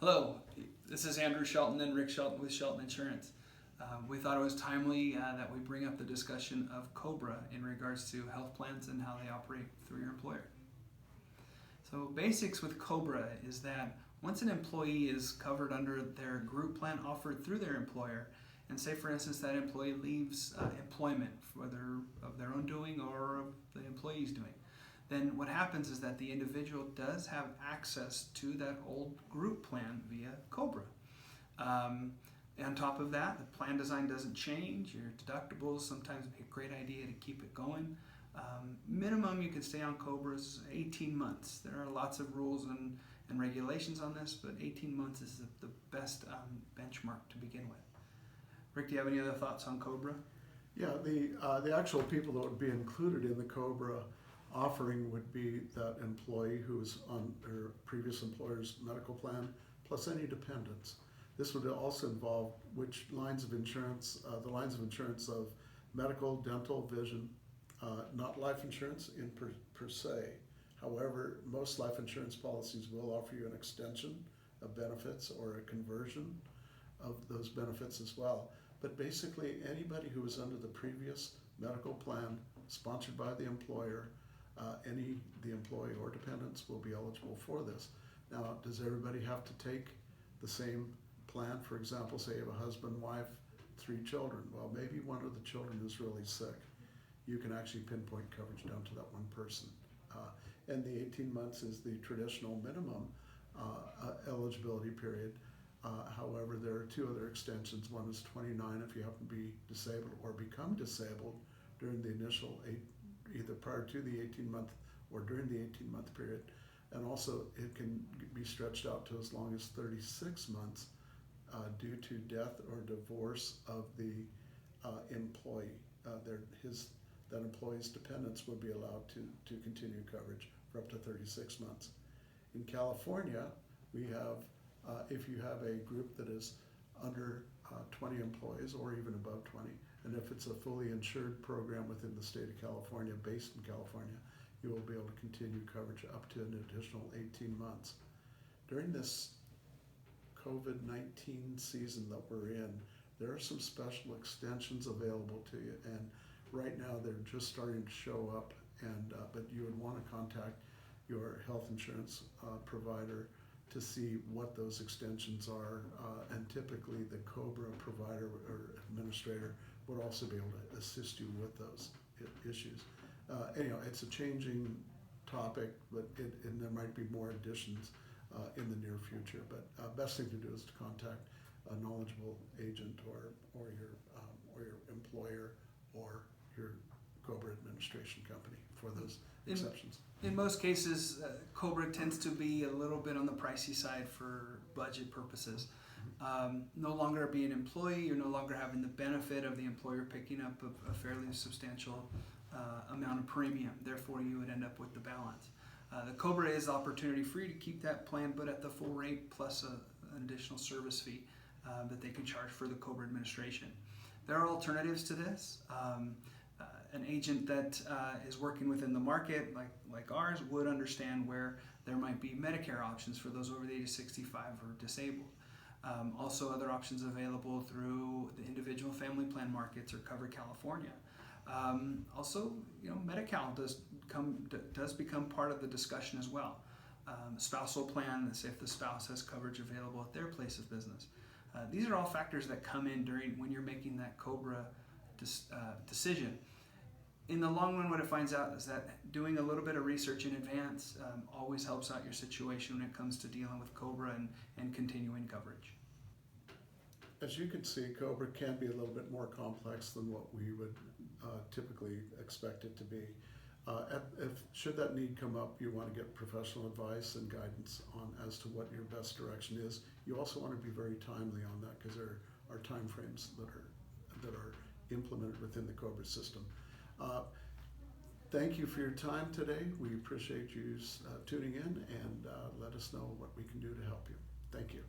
Hello, this is Andrew Shelton and Rick Shelton with Shelton Insurance. We thought it was timely that we bring up the discussion of Cobra in regards to health plans and how they operate through your employer. So basics with Cobra is that once an employee is covered under their group plan offered through their employer, and say for instance that employee leaves employment, whether of their own doing or of the employee's doing, then what happens is that the individual does have access to that old group plan via Cobra. On top of that, the plan design doesn't change. Your deductibles sometimes be a great idea to keep it going. Minimum you can stay on Cobra is 18 months. There are lots of rules and regulations on this, but 18 months is the best benchmark to begin with. Rick, do you have any other thoughts on Cobra? Yeah, the actual people that would be included in the Cobra offering would be that employee who is on their previous employer's medical plan, plus any dependents. This would also involve which lines of insurance, the lines of insurance of medical, dental, vision, not life insurance in per se. However, most life insurance policies will offer you an extension of benefits or a conversion of those benefits as well. But basically, anybody who was under the previous medical plan sponsored by the employer, the employee or dependents will be eligible for this. Now, does everybody have to take the same plan? For example, say you have a husband, wife, 3 children. Well, maybe one of the children is really sick. You can actually pinpoint coverage down to that one person. And the 18 months is the traditional minimum eligibility period. However, there are 2 other extensions. One is 29 if you happen to be disabled or become disabled during the initial either prior to the 18-month or during the 18-month period. And also it can be stretched out to as long as 36 months due to death or divorce of the employee. That employee's dependents would be allowed to continue coverage for up to 36 months. In California, we have, if you have a group that is under 20 employees or even above 20, and if it's a fully insured program within the state of California, based in California, you will be able to continue coverage up to an additional 18 months. During this COVID-19 season that we're in, there are some special extensions available to you, and right now they're just starting to show up, and but you would want to contact your health insurance provider to see what those extensions are, and typically the Cobra provider or administrator would also be able to assist you with those issues. Anyhow, it's a changing topic, but and there might be more additions in the near future. But best thing to do is to contact a knowledgeable agent or your employer or your Cobra administration company for those exceptions. In most cases, Cobra tends to be a little bit on the pricey side for budget purposes. No longer being an employee, you're no longer having the benefit of the employer picking up a fairly substantial amount of premium. Therefore, you would end up with the balance. The Cobra is the opportunity for you to keep that plan, but at the full rate plus an additional service fee that they can charge for the Cobra administration. There are alternatives to this. An agent that is working within the market, like ours, would understand where there might be Medicare options for those over the age of 65 or disabled. Also, other options available through the individual family plan markets or Cover California. Also, Medi-Cal does become part of the discussion as well. Spousal plan, let's say if the spouse has coverage available at their place of business. These are all factors that come in when you're making that Cobra decision. In the long run, what it finds out is that doing a little bit of research in advance always helps out your situation when it comes to dealing with Cobra and continuing coverage. As you can see, Cobra can be a little bit more complex than what we would typically expect it to be. Should that need come up, you want to get professional advice and guidance on as to what your best direction is. You also want to be very timely on that because there are time frames that are implemented within the Cobra system. Thank you for your time today. We appreciate you tuning in, and let us know what we can do to help you. Thank you.